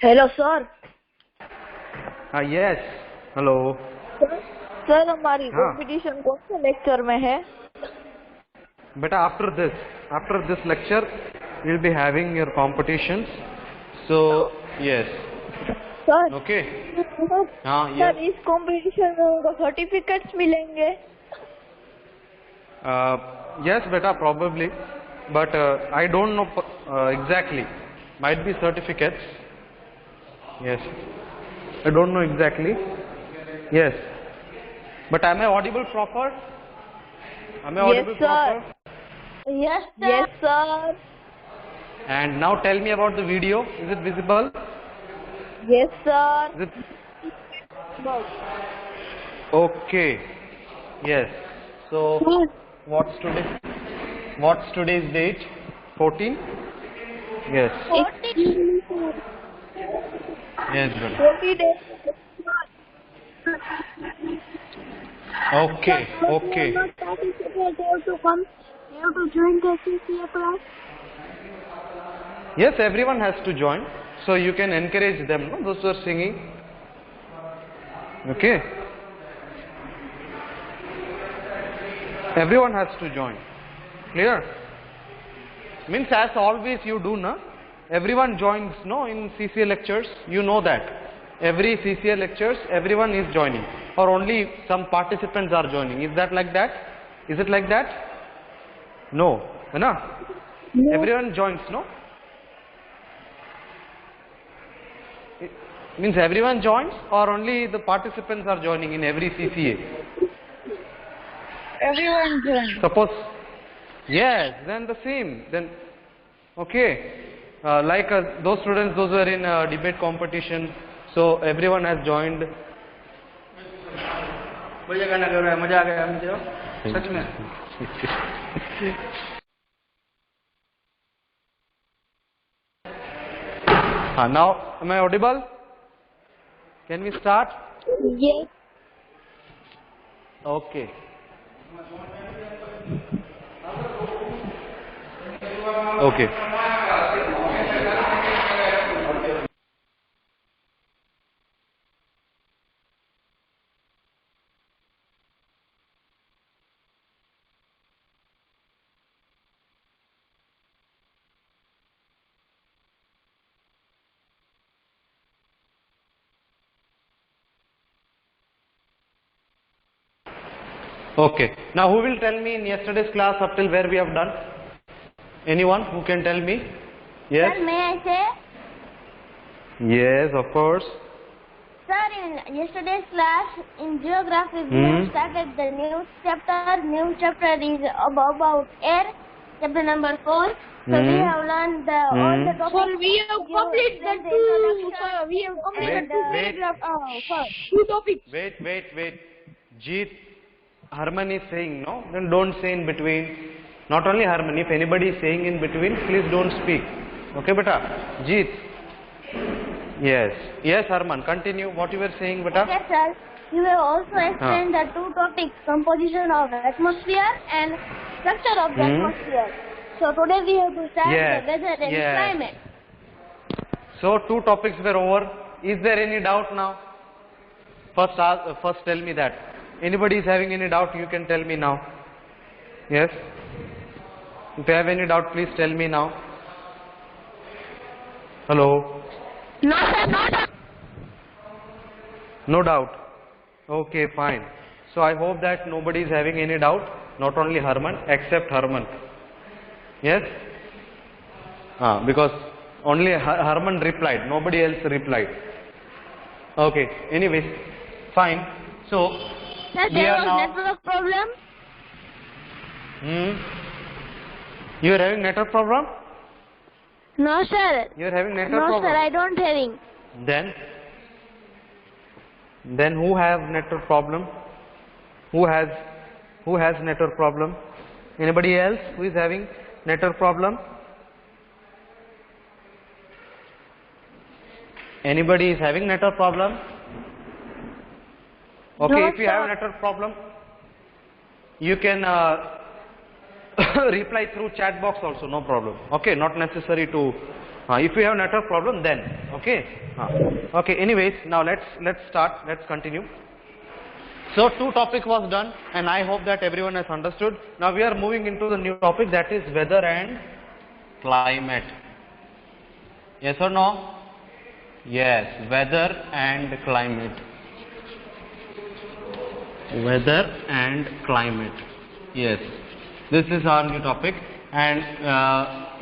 Hello sir. Yes hello. Sir हमारी हाँ competition कौन से लेक्चर में है? बेटा, after this lecture we'll be having your competitions, so yes. Sir Okay. हाँ सर yes. इस कंपटीशन में उनको सर्टिफिकेट्स मिलेंगे? Yes beta, probably, but I don't know exactly. Might be certificates. Yes, I don't know exactly. Yes, but am I audible proper? Am I yes audible sir. proper? Yes sir. And now tell me about the video. Is it visible? Yes sir. Is it okay? Yes. So what's today? What's today's date? 14? Yes. Yes, brother. 40 days। Okay. Okay. Yes, everyone has to join. So you can encourage them, no? Those who are singing. Okay. Everyone has to join. Clear? Means as always you do, na? Everyone joins, no? In CCA lectures, you know that. Every CCA lectures, everyone is joining. Or only some participants are joining. Is that like that? Is it like that? No. No? Everyone joins, no? It means everyone joins or only the participants are joining in every CCA? Everyone join। Suppose, yes, then the same. Then, okay. Like those students, those who are in debate competition, so everyone has joined. बढ़िया गाना गा रहा है, मजा आ गया मुझे सच में। हाँ, now am I audible? Can we start? Yes. Okay. Okay. Okay. Now who will tell me in yesterday's class up till where we have done? Anyone who can tell me? Yes? Sir, may I say? Yes, of course. Sir, in yesterday's class, in geography, we have started the new chapter. New chapter is about air, chapter number 4. So we have learned all the topics. Sir, we have completed the two. Sir, we have completed two paragraphs. Sir, two topics. Wait. Jeet, Harman is saying no, then don't say in between. Not only Harman, if anybody is saying in between, please don't speak. Okay, beta? Jeet. Yes, Harman, continue what you were saying, beta. Okay, sir. You have also explained the two topics, composition of atmosphere and structure of the atmosphere. So today we have to start the weather and climate. So two topics were over. Is there any doubt now? First tell me that. Anybody is having any doubt, you can tell me now. Yes? If you have any doubt, please tell me now. Hello? No, sir, no doubt. No doubt. Okay, fine. So I hope that nobody is having any doubt. Not only Harman, except Harman. Yes? Because only Harman replied. Nobody else replied. Okay. Anyways, fine. So Sir, we there are was now. network problem. You are having network problem? No, sir. You are having network No, problem? sir, I don't having. Then who have network problem? Who has network problem? Anybody else who is having network problem? Anybody is having network problem? Okay, No, if you sir. have network problem, you can reply through chat box also, no problem. Okay, not necessary to If you have network problem, then okay. Okay. Anyways, now let's start. Let's continue. So 2 topic was done, and I hope that everyone has understood. Now we are moving into the new topic, that is weather and climate. Yes or no? Yes, weather and climate. Weather and climate. Yes, this is our new topic, and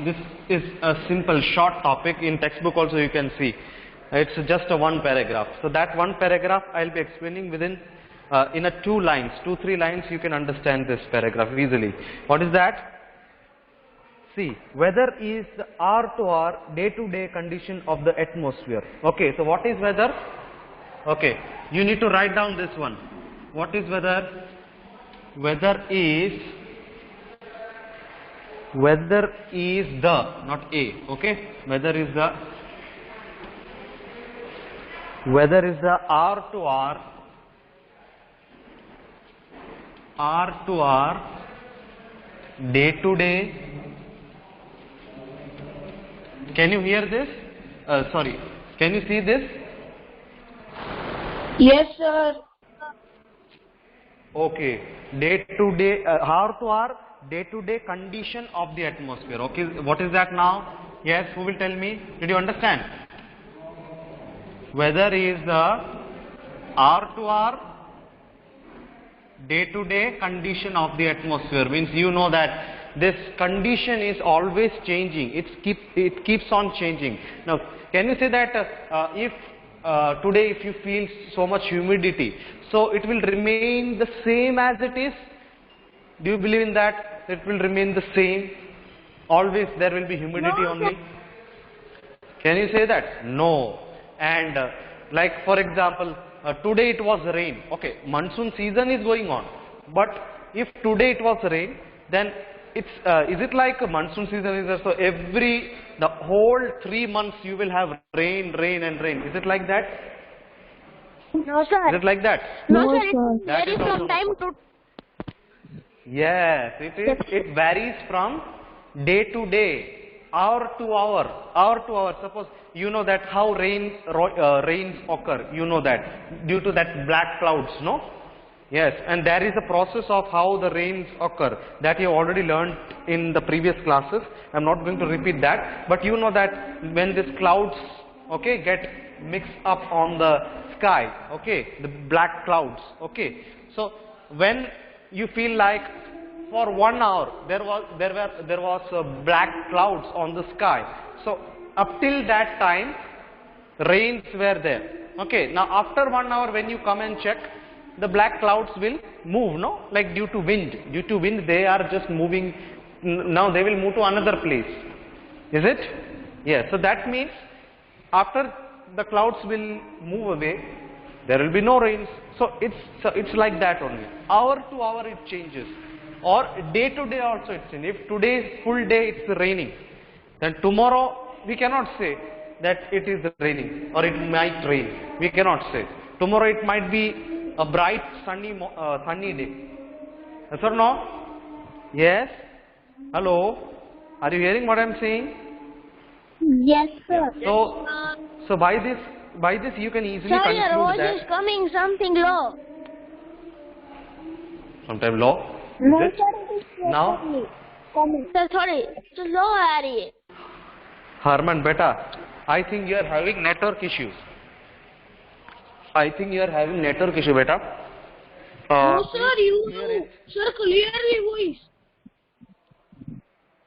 this is a simple short topic. In textbook also you can see. It's just a 1 paragraph. So that 1 paragraph I'll be explaining within in a 2-3 lines you can understand this paragraph easily. What is that? See, weather is the hour to hour, day to day condition of the atmosphere. Okay, so what is weather? Okay, you need to write down this one. What is weather? Weather is the, not a, okay? Weather is the hour to hour, day to day. Can you hear this? Sorry, can you see this? Yes, sir. Okay, day to day, hour to hour, day to day condition of the atmosphere. Okay, what is that now? Yes, who will tell me? Did you understand? Weather is the hour to hour, day to day condition of the atmosphere. Means you know that this condition is always changing. It keeps on changing. Now, can you say that if today if you feel so much humidity, so it will remain the same as it is? Do you believe in that? It will remain the same? Always there will be humidity only? Can you say that? No. And like for example, today it was rain. Okay, monsoon season is going on. But if today it was rain, then it's is it like a monsoon season is there? So the whole 3 months you will have rain. Is it like that? No, sir. Is it like that? No, sir. It That varies is also from time to. Yes, it is. It varies from day to day, hour to hour. Suppose you know that how rains occur. You know that due to that black clouds, no? Yes, and there is a process of how the rains occur that you already learned in the previous classes. I'm not going to repeat that, but you know that when these clouds, okay, get mixed up on the sky, okay, the black clouds, okay. So when you feel like for 1 hour there was black clouds on the sky, so up till that time rains were there. Okay, now after 1 hour when you come and check, the black clouds will move, no? Like due to wind. Due to wind they are just moving. Now they will move to another place. Is it? Yes. So that means after the clouds will move away, there will be no rains. So it's like that only. Hour to hour it changes. Or day to day also it changes. If today is full day it's raining, then tomorrow we cannot say that it is raining or it might rain. We cannot say. Tomorrow it might be a bright sunny day. Yes or no? Yes? Hello? Are you hearing what I am saying? Yes, sir. So by this you can easily Sir, conclude your voice that. is coming something low. Sometime low? No, Is it? sir, it is Now? Sir, sorry. It's low आ रही है. Harman, beta, I think you are having network issues. I think you are having network issue, beta. No, sir, sir, clearly voice.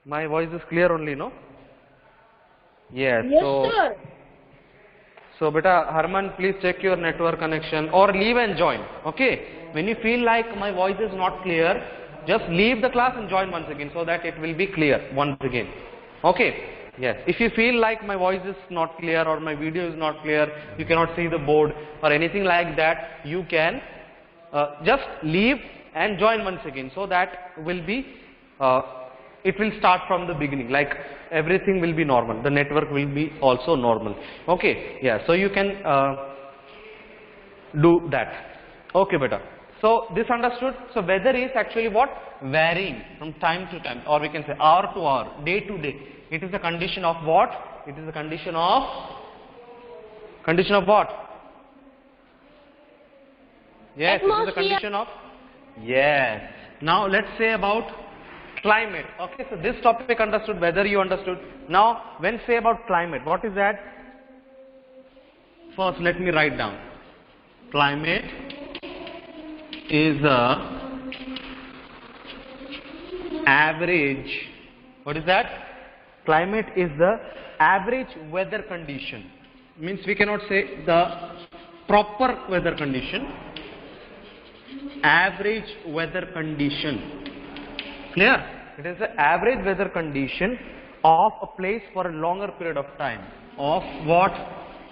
My voice is clear only, no? Yes. Yes, sir. So beta, Harman, please check your network connection or leave and join. Okay. When you feel like my voice is not clear, just leave the class and join once again so that it will be clear once again. Okay. Yes, if you feel like my voice is not clear or my video is not clear, you cannot see the board or anything like that, you can just leave and join once again, so that will be, it will start from the beginning, like everything will be normal, the network will be also normal. Okay, yeah, so you can do that. Okay, beta. So this understood. So weather is actually what? Varying from time to time, or we can say hour to hour, day to day. It is a condition of what? It is a condition of what? Yes, it is a condition of. Yes. Now let's say about climate. Okay, so this topic understood, weather you understood. Now when say about climate, what is that? First let me write down. Climate is the average. What is that? Climate is the average weather condition. Means we cannot say the proper weather condition. Average weather condition. Clear? It is the average weather condition of a place for a longer period of time. Of what?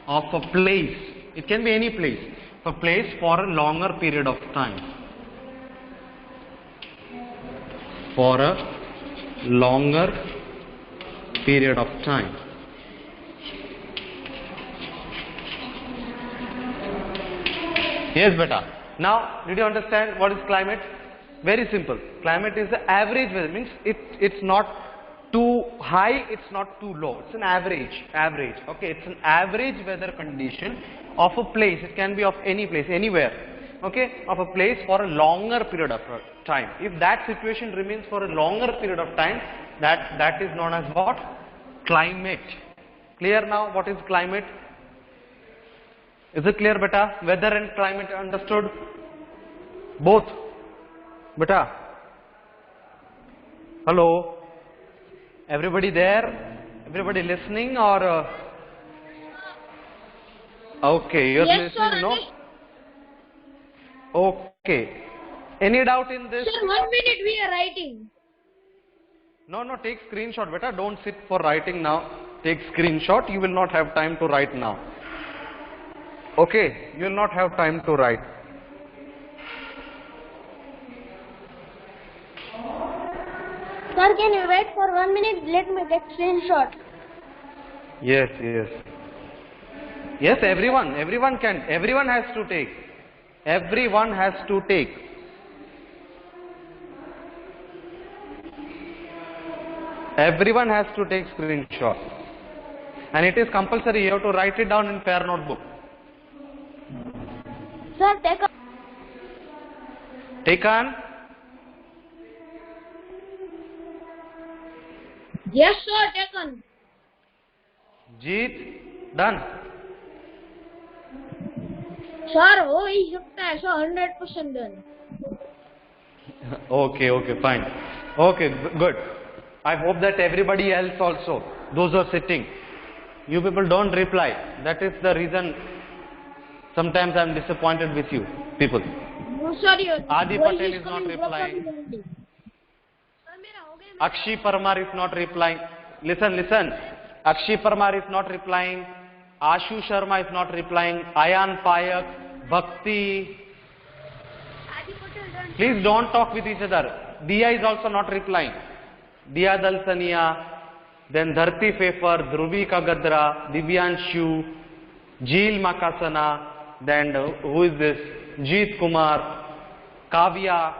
Of a place. It can be any place. A place for a longer period of time. For a longer period of time. Yes, beta. Now, did you understand what is climate? Very simple. Climate is the average weather. Means it's not too high, it's not too low. It's an average. Okay, it's an average weather condition of a place. It can be of any place, anywhere. Okay, of a place for a longer period of time. If that situation remains for a longer period of time, that is known as what? Climate. Clear now what is climate? Is it clear, beta? Weather and climate understood? Both. Beta? Hello? Everybody there? Everybody listening or? Okay, you're Yes, listening, sir, no? Okay. Any doubt in this? Sir, 1 minute we are writing. No, take screenshot, beta. Don't sit for writing now. Take screenshot. You will not have time to write now. Okay, you will not have time to write. Sir, can you wait for 1 minute? Let me take screenshot. Yes. Yes, everyone can. Everyone has to take. Everyone has to take. Everyone has to take screenshot. And it is compulsory. You have to write it down in fair notebook. Sir, take a... Taken? Yes, sir, taken. Jeet? Done. Sir हो ही सकता है sir 100% done. Okay, fine. Okay, good. I hope that everybody else also, those who are sitting, you people don't reply. That is the reason sometimes I am disappointed with you people. No, sorry. Adi Patel is not replying. Akshi Parmar is not replying. Listen. Akshi Parmar is not replying. Ashu Sharma is not replying. Ayan Payak, Bhakti. Please don't talk with each other. Diya is also not replying. Diya Dalsania, then Dharti Pfeffer, Dhruvi Kagadra, Divyanshu, Jeel Makasana, then who is this? Jeet Kumar, Kavya.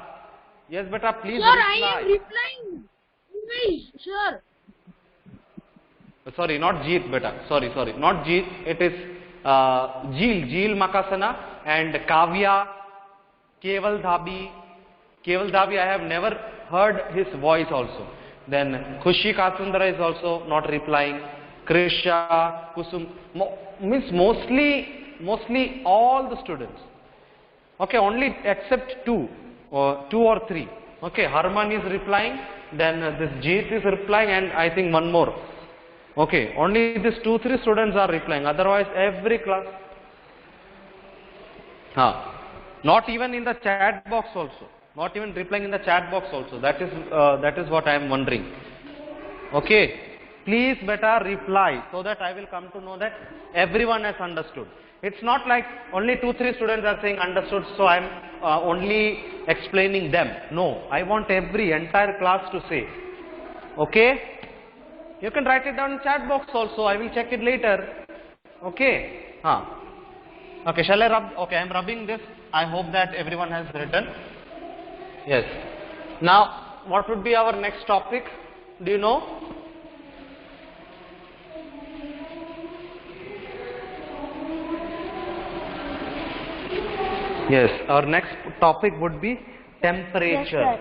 Yes, beta, please Sir, reply. I am replying. Please, sir. Sorry, not Jeet, beta. Sorry, not Jeet. It is Jeel Makasana and Kavya, Keval Dhabi. Keval Dhabi, I have never heard his voice also. Then Khushi Kasundra is also not replying. Krisha, Kusum, means mostly all the students. Okay, only except two or three. Okay, Harman is replying. Then this Jeet is replying, and I think one more. Okay, only these 2-3 students are replying. Otherwise, every class. Not even in the chat box also. Not even replying in the chat box also. That is what I am wondering. Okay, please better reply so that I will come to know that everyone has understood. It's not like only 2-3 students are saying understood, so I am only explaining them. No, I want entire class to say. Okay, you can write it down in chat box also. I will check it later. Okay. Okay, shall I rub? Okay, I am rubbing this. I hope that everyone has written. Yes. Now, what would be our next topic? Do you know? Yes, our next topic would be temperature. Yes,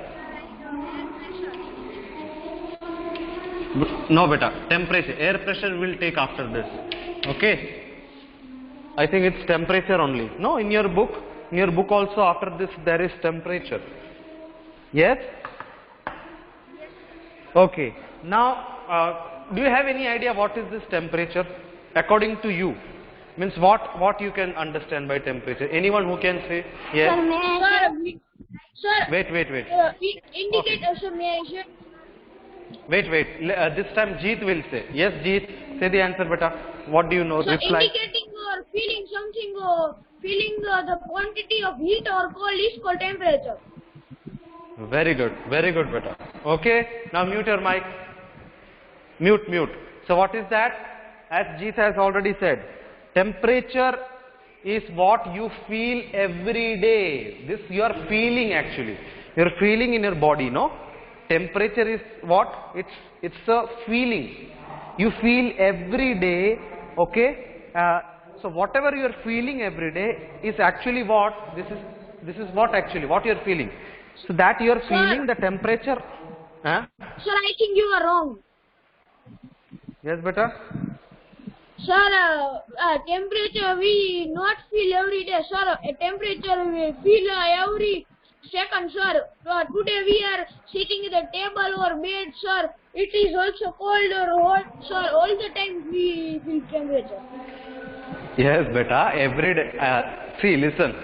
No beta, temperature, air pressure will take after this. Okay. I think it's temperature only. No, in your book also after this there is temperature. Yes? Okay. Now, do you have any idea what is this temperature? According to you, means what you can understand by temperature? Anyone who can say yes? Sir, may I? Sir, Wait. indicate sir, may I share? Wait. This time Jeet will say. Yes, Jeet, say the answer, beta. What do you know? So Reply. indicating or feeling something, feeling the quantity of heat or cold is called temperature. Very good, beta. Okay, now mute your mic. Mute. So what is that? As Jeet has already said, temperature is what you feel every day. This you are feeling actually. You are feeling in your body, no? Temperature is what? It's a feeling. You feel every day, okay? So whatever you are feeling every day is actually what? This is what actually, what you are feeling. So that you are feeling the temperature. Huh? Sir, I think you are wrong. Yes, beta? Sir, temperature we not feel every day, sir. A temperature we feel every second, sir. Today we are sitting at the table or bed, sir. It is also cold or hot, sir. All the time we feel temperature. Yes, beta. Every day. See, listen.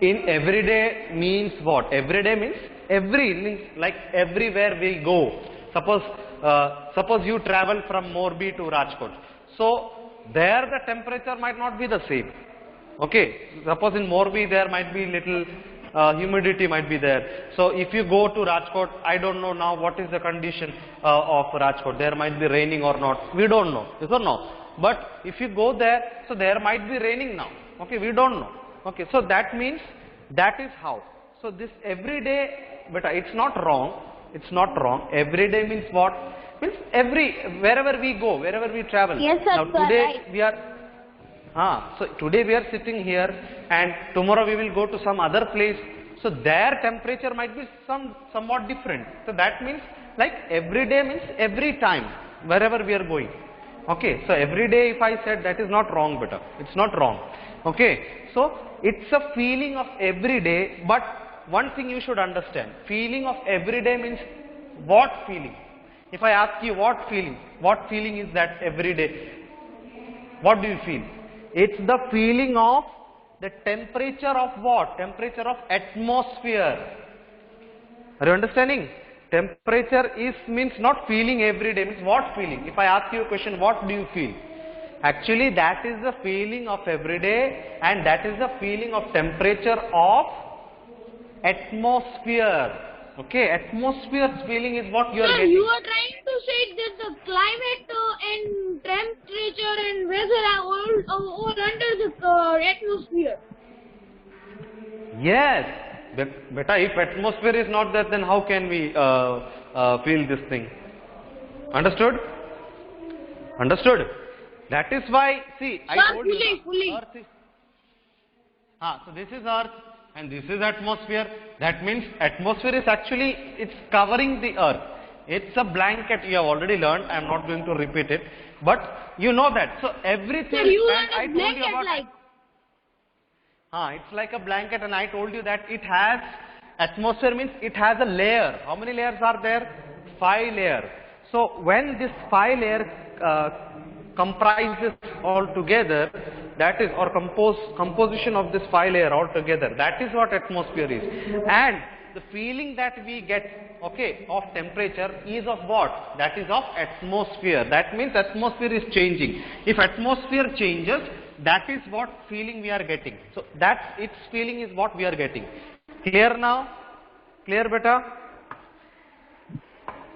In everyday means what? Everyday means means like everywhere we go. Suppose you travel from Morbi to Rajkot. So there the temperature might not be the same. Okay. Suppose in Morbi there might be little humidity might be there. So if you go to Rajkot, I don't know now what is the condition of Rajkot. There might be raining or not. We don't know. Yes or no? But if you go there, so there might be raining now. Okay, we don't know. Okay, so that means that is how. So this everyday, but it's not wrong. It's not wrong. Everyday means what? Means wherever we go, wherever we travel. Yes, sir. Now today we are. So today we are sitting here, and tomorrow we will go to some other place. So their temperature might be somewhat different. So that means like every day means every time wherever we are going. Okay, so every day if I said that is not wrong, beta. It's not wrong. Okay, so it's a feeling of every day, but one thing you should understand, feeling of every day means what feeling? If I ask you what feeling is that every day? What do you feel? It's the feeling of the temperature of what? Temperature of atmosphere. Are you understanding? Temperature means not feeling every day, means what feeling? If I ask you a question, what do you feel? Actually that is the feeling of every day, and that is the feeling of temperature of atmosphere. Okay, atmosphere's feeling is what you are Sir, getting. you are trying to say that the climate and temperature and weather are all under the atmosphere. Yes, beta, if atmosphere is not there, then how can we feel this thing? Understood? Understood? That is why, see, I Sir, told you, fully. Earth is, so this is Earth and this is atmosphere. That means atmosphere is actually, it's covering the Earth. It's a blanket, you have already learned, I am not going to repeat it, but you know that. So everything, Sir, you and I learned a told you blanket about, like. it's like a blanket, and I told you that it has, atmosphere means it has a layer. How many layers are there? 5 layers. So when this 5 layer comprises all together, that is, or composition of this 5 layer all together, that is what atmosphere is. And the feeling that we get, okay, of temperature is of what? That is of atmosphere. That means atmosphere is changing. If atmosphere changes, that is what feeling we are getting. So that its feeling is what we are getting. Clear now? Clear, beta?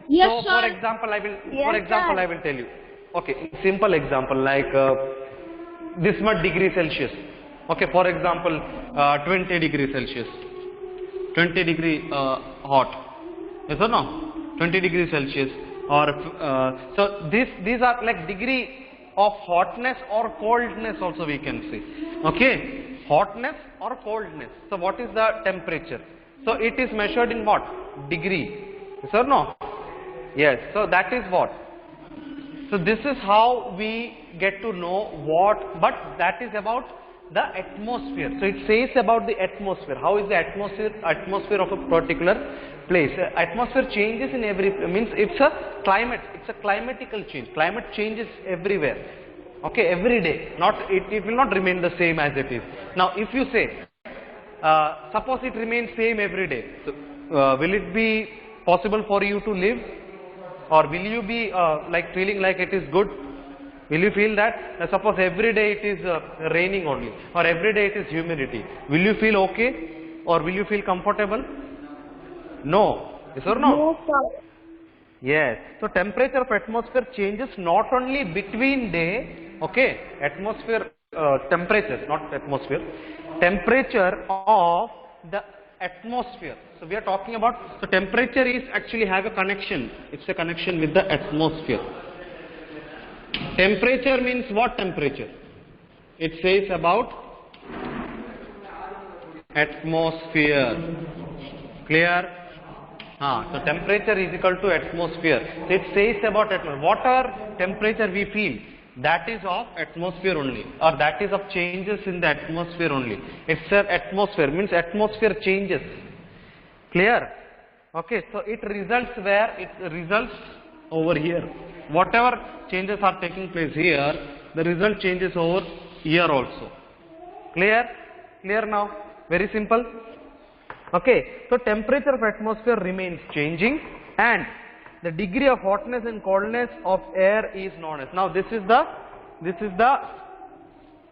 Yes, So sir. for example, I will. Yes, for example, sir. I will tell you. Okay, simple example like this much degree Celsius. Okay, for example, 20 degree Celsius, 20 degree hot. Yes or no? 20 degree Celsius, or so these are like degree of hotness or coldness also we can say. Okay, hotness or coldness. So what is the temperature? So it is measured in what? Degree. Yes or no? Yes. So that is what? So this is how we get to know what, but that is about the atmosphere. So it says about the atmosphere. How is the atmosphere of a particular place? Atmosphere changes in every, means it's a climate, it's a climatical change. Climate changes everywhere. Okay, every day. Not it will not remain the same as it is. Now if you say, suppose it remains same every day, so will it be possible for you to live? Or will you be like feeling like it is good? Will you feel that? Suppose every day it is raining only, or every day it is humidity. Will you feel okay? Or will you feel comfortable? No. Yes or no? No, sir. Yes. So temperature of atmosphere changes not only between day, okay, atmosphere, temperature, not atmosphere, temperature of the atmosphere. So we are talking about, so temperature is actually have a connection, it's a connection with the atmosphere. Temperature means what temperature? It says about atmosphere. Clear? So temperature is equal to atmosphere. So it says about atmosphere. Whatever temperature we feel, that is of atmosphere only, or that is of changes in the atmosphere only. It's an atmosphere, means atmosphere changes. Clear? Okay, so it results where? It results over here. Whatever changes are taking place here, the result changes over here also. Clear? Clear now? Very simple. Okay, so temperature of atmosphere remains changing, and the degree of hotness and coldness of air is known as. Now this is the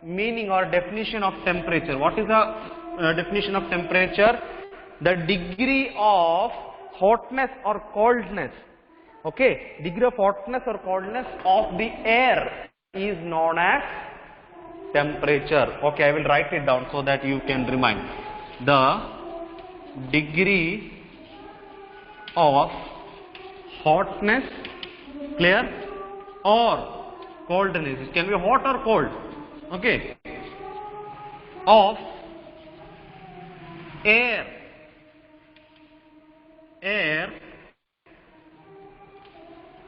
meaning or definition of temperature. What is the definition of temperature? The degree of hotness or coldness. Okay, degree of hotness or coldness of the air is known as temperature. Okay, I will write it down so that you can remind. The degree of hotness, clear, or coldness, it can be hot or cold, okay, of air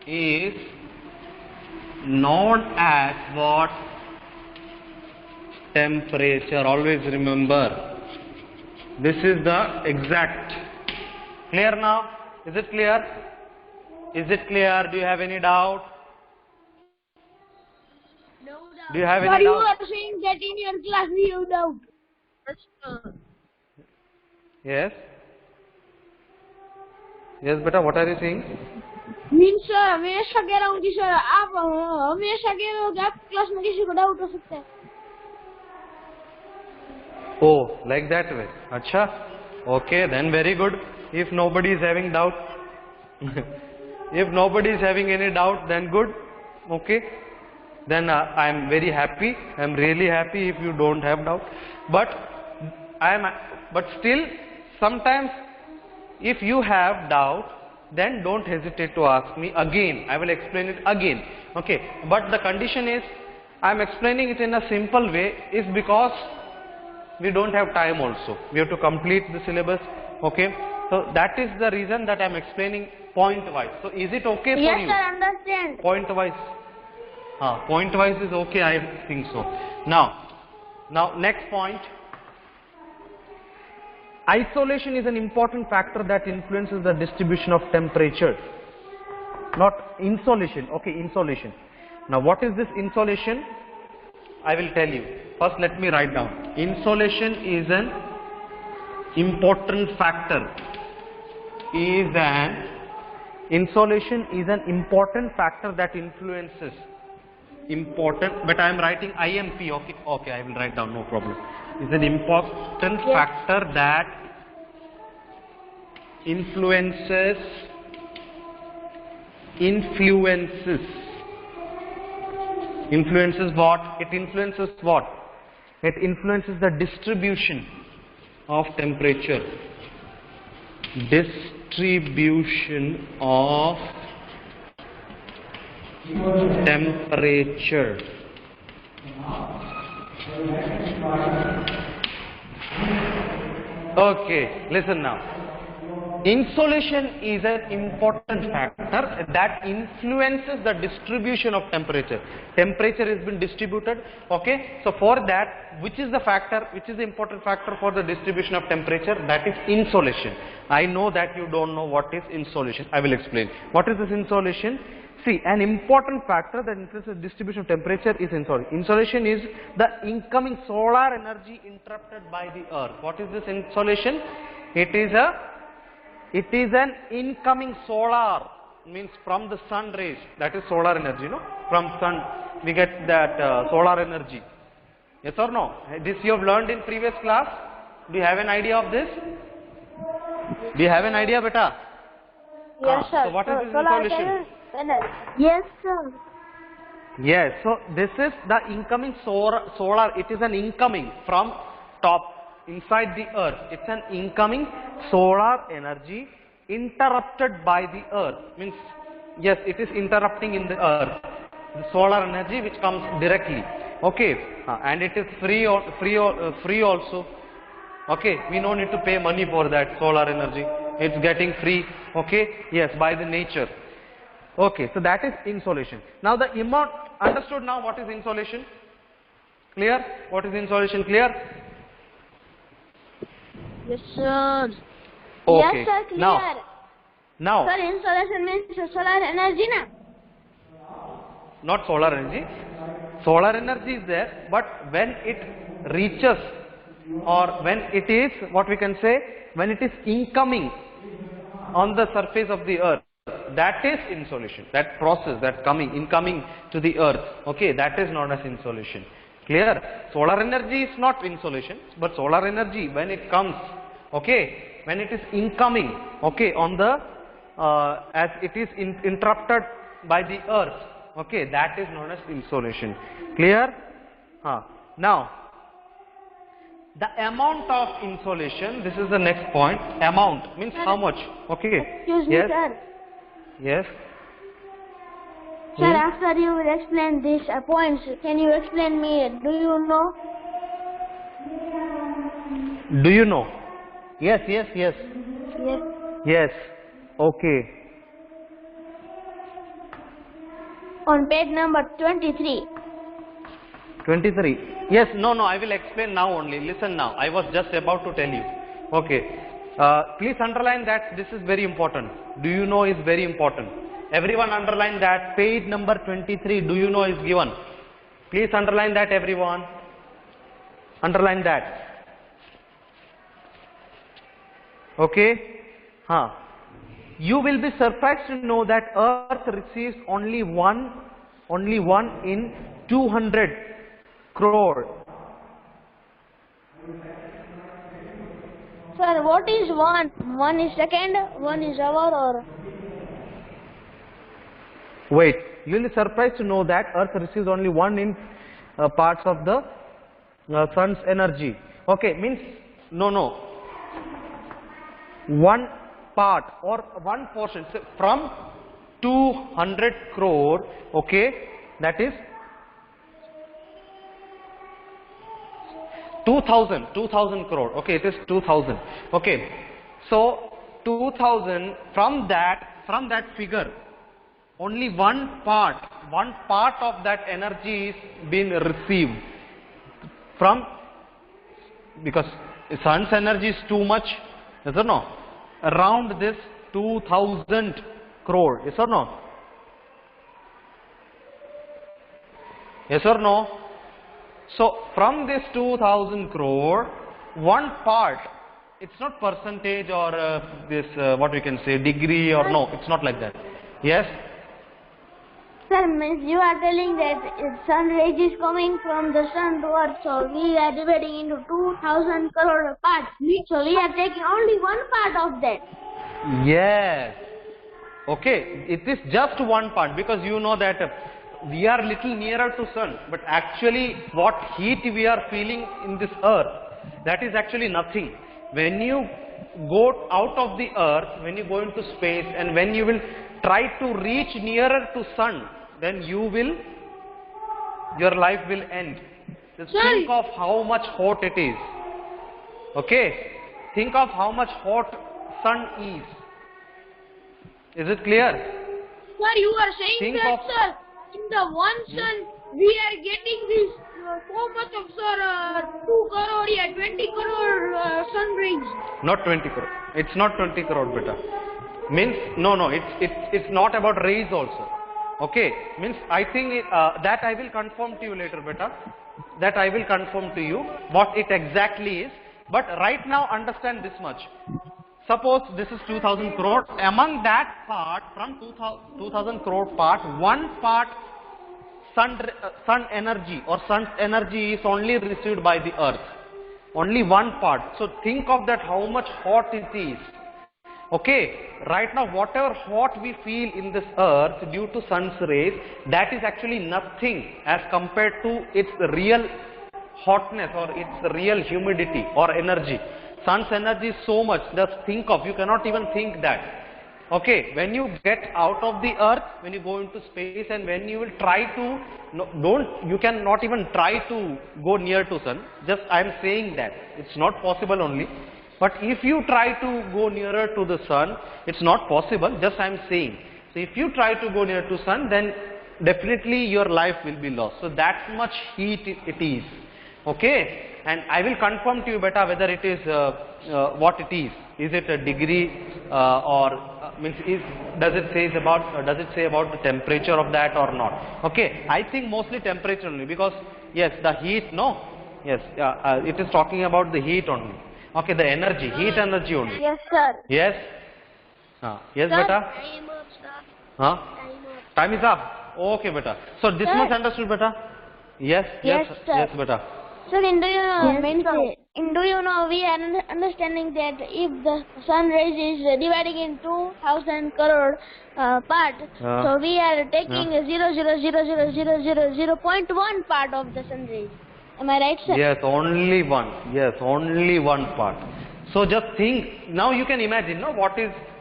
is known as what? Temperature. Always remember, this is the exact. Clear now? Is it clear? Is it clear? Do you have any doubt? No doubt. Do you have Sir, any you doubt? are saying that in your class we have doubt. Yes? Yes, beta, what are you saying? Mean sir हमेशा कह रहा हूँ कि sir आप हमेशा कह रहे हो कि आपकी क्लास में किसी को डाउट हो सकता है. Oh, like that way. Acha. Okay, then very good. If nobody is having doubt, if nobody is having any doubt, then good. Okay. Then I am very happy. I am really happy if you don't have doubt. But still, sometimes if you have doubt, then don't hesitate to ask me again. I will explain it again. Okay. But the condition is, I am explaining it in a simple way, is because we don't have time also. We have to complete the syllabus. Okay. So that is the reason that I am explaining point wise. So is it okay for Yes, you? sir, understand. Point wise. Point wise is okay, I think so. Now next point. Isolation is an important factor that influences the distribution of temperature. Not insolation. Okay, insolation. Now what is this insolation? I will tell you. First let me write down. Insolation is an important factor. Insolation is an important factor that influences. Important, but I am writing IMP. Okay, I will write down, no problem. Is an important factor that influences what? It influences what? It influences the distribution of temperature. Distribution of temperature. Okay, listen now. Insolation is an important factor that influences the distribution of temperature. Temperature has been distributed. Okay, so for that, which is the factor, which is the important factor for the distribution of temperature? That is insolation. I know that you don't know what is insolation. I will explain. What is this insolation? See, an important factor that influences the distribution of temperature is insolation. Insolation is the incoming solar energy interrupted by the earth. What is this insolation? It is an incoming solar, means from the sun rays, that is solar energy, no? From sun we get that solar energy. Yes or no? This you have learned in previous class. Do you have an idea of this? Do you have an idea, beta? Yes, sir. So what is this insolation? Yes, sir. Yes, so this is the incoming solar, it is an incoming from top inside the earth. It's an incoming solar energy interrupted by the earth. Means, yes, it is interrupting in the earth. The solar energy which comes directly. Okay, and it is free also. Okay, we no need to pay money for that solar energy. It's getting free. Okay, yes, by the nature. Okay, so that is insolation. Now the amount, understood now what is insolation? Clear? What is insolation? Clear? Yes, sir. Okay. Yes, sir, clear. Now, Sir, insolation means solar energy, na? not solar energy. Solar energy is there, but when it reaches, or when it is, what we can say, when it is incoming on the surface of the earth, that is insolation. That process, that incoming to the earth, okay, that is known as insolation. Clear? Solar energy is not insolation, but solar energy when it comes, okay, when it is incoming, okay, on the as it is interrupted by the earth, okay, that is known as insolation. Clear? Now, the amount of insolation, this is the next point. Amount means how much, okay? Excuse me, Yes. sir. Yes. Sir, after you will explain these points, can you explain me, do you know? Do you know? Yes, yes, yes. Yes. Yes. Okay. On page number 23. 23. Yes, no, I will explain now only. Listen now. I was just about to tell you. Okay. Please underline that this is very important. Do you know is very important. Everyone underline that. Page number 23. Do you know is given. Please underline that, everyone. Underline that. Okay. You will be surprised to know that Earth receives only one in 200 crore. Sir, what is one? One is second, one is hour, or? Wait, you will be surprised to know that Earth receives only one in parts of the sun's energy. Okay, means no. One part or one portion, so from 200 crore, okay, that is 2000 crore, okay, it is 2000, okay. So 2000, from that figure, only one part of that energy is being received from, because sun's energy is too much, yes or no? Around this 2000 crore, yes or no? Yes or no? So from this 2000 crore, one part, it's not percentage or this what we can say, degree, or no, it's not like that. Yes? Sir, means you are telling that sun rays is coming from the sun to earth, so we are dividing into 2000 crore parts. So we are taking only one part of that. Yes. Okay, it is just one part, because you know that we are little nearer to sun, but actually what heat we are feeling in this earth, that is actually nothing. When you go out of the earth, when you go into space, and when you will try to reach nearer to sun, then your life will end. Just think of how much hot it is. Okay, think of how much hot sun is. Is it clear? Sir, you are saying Think that, of- sir, in the one sun, we are getting this so much of, sir, 2 crore, yeah, 20 crore sun rays. Not 20 crore. It's not 20 crore, beta. Means, no, it's not about rays also. Okay, means I think that I will confirm to you later, beta. That I will confirm to you what it exactly is. But right now understand this much. Suppose this is 2000 crore. Among that part, from 2000 crore part, one part sun energy or sun's energy is only received by the earth. Only one part. So think of that how much hot it is. Okay, right now whatever hot we feel in this earth due to sun's rays, that is actually nothing as compared to its real hotness or its real humidity or energy. Sun's energy is so much, just think of, you cannot even think that. Okay, when you get out of the earth, when you go into space, and when you will try to, you cannot even try to go near to sun. Just I am saying that, it's not possible only. But if you try to go nearer to the sun, it's not possible, just I am saying. So if you try to go near to sun, then definitely your life will be lost. So that much heat it is. Okay, and I will confirm to you beta whether it is what it is. Is it a degree means does it say about the temperature of that or not? Okay, I think mostly temperature only, because yes, the heat, no, yes, it is talking about the heat only. Okay, the energy, heat energy only. Yes, sir. Yes. Yes, Sir, beta. Time up, sir. Huh? Time up. Time is up. Okay, beta. So this Sir. much understood, beta? Yes, Yes, sir. yes, beta. Sir, in do you know, Yes, means, sir. in do you know, we are understanding that if the sun rays is dividing in 2000 crore part, so we are taking 0.1 part of the sun rays. Am I right, sir? Yes, only one. Yes, only one part. So just think, now you can imagine, no,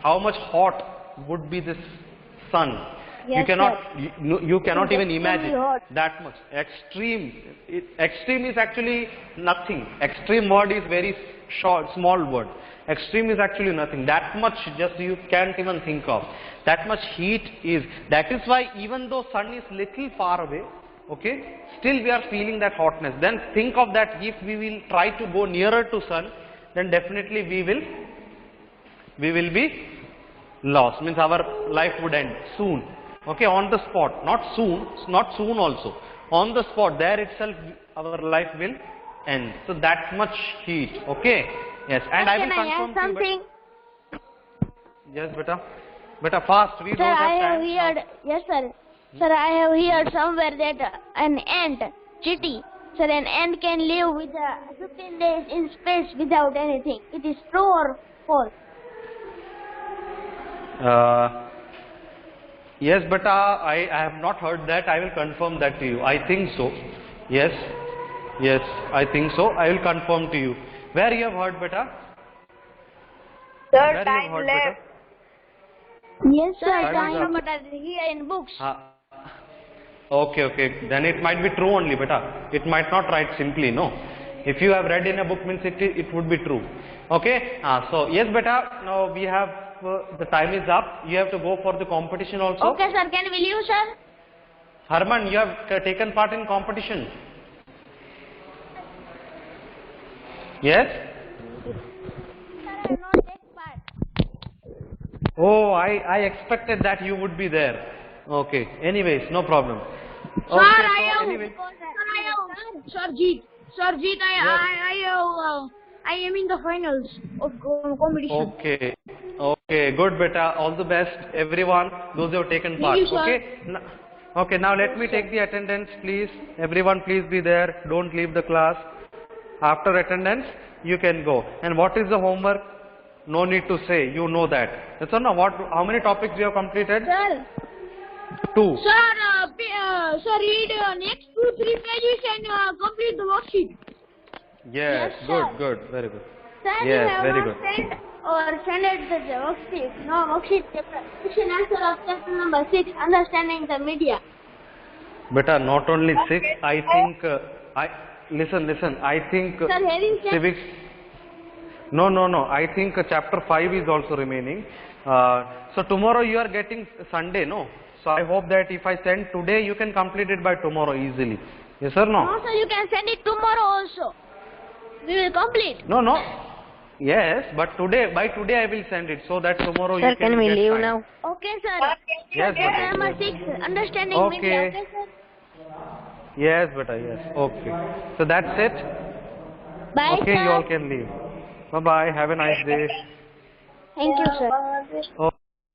how much hot would be this sun. Yes, you cannot, sir. you cannot It is even imagine extremely hot. that much. Extreme, extreme is actually nothing. Extreme word is very short, small word. Extreme is actually nothing. That much just you can't even think of. That much heat is. That is why even though sun is little far away, okay, still we are feeling that hotness. Then think of that, if we will try to go nearer to sun, then definitely we will be lost. Means our life would end soon. Okay, on the spot, not soon also. On the spot, there itself our life will end. So that much heat. Okay. Yes, and I will Can I add confirm to something? you. Yes, beta. Beta, fast. We Sir, don't I have have time. heard, yes sir, sir, I have heard somewhere that an ant, chitty, sir, an ant can live with 15 days in space without anything. It is true or false? Yes, beta, I have not heard that. I will confirm that to you. I think so. Yes, yes, I think so. I will confirm to you. Where you have heard, beta? Sir, Where you have time heard, left. Yes sir, Time is up. but here in books. Okay, okay. Then it might be true only, beta. It might not write simply, no. If you have read in a book, means it would be true. Okay. So yes, beta. Now we have the time is up. You have to go for the competition also. Okay sir, can we leave sir? Herman, you have taken part in competition. Yes. Sir, I will not take part. Oh, I expected that you would be there. Okay. Anyways, no problem. Sir, Okay, I so have, anyway. Sir, I am in the finals of competition. Okay. Okay. Good, beta. All the best, everyone. Those who have taken part. you, sir. Okay. Okay. Now let me take the attendance, please. Everyone, please be there. Don't leave the class. After attendance, you can go. And what is the homework? No need to say. You know that. That's all. Now, how many topics you have completed? Sir, 2. Sir, read next 2-3 pages and complete the worksheet. Yes. Yes, Good. sir. Good. Very good. sir, you Yes. have Very not good. sent or send it the worksheet. No, worksheet chapter. Question answer of chapter number 6, understanding the media. Beta, not only 6. I think. Listen. I think Sir, having sent, civics. No, no, no. I think chapter 5 is also remaining. So tomorrow you are getting Sunday, no? So I hope that if I send today, you can complete it by tomorrow easily. Yes or no? No, sir, you can send it tomorrow also. We will complete. No, no. Yes, but today, by today I will send it so that tomorrow Sir, you can can we get leave time. now? Okay, sir. Yes, Chapter beta. number 6, understanding Okay. media. Okay, sir. Yes, beta, yes. Okay. So that's it. Bye, Okay, sir. you all can leave. Bye-bye. Have a nice day. Thank you, sir. Oh.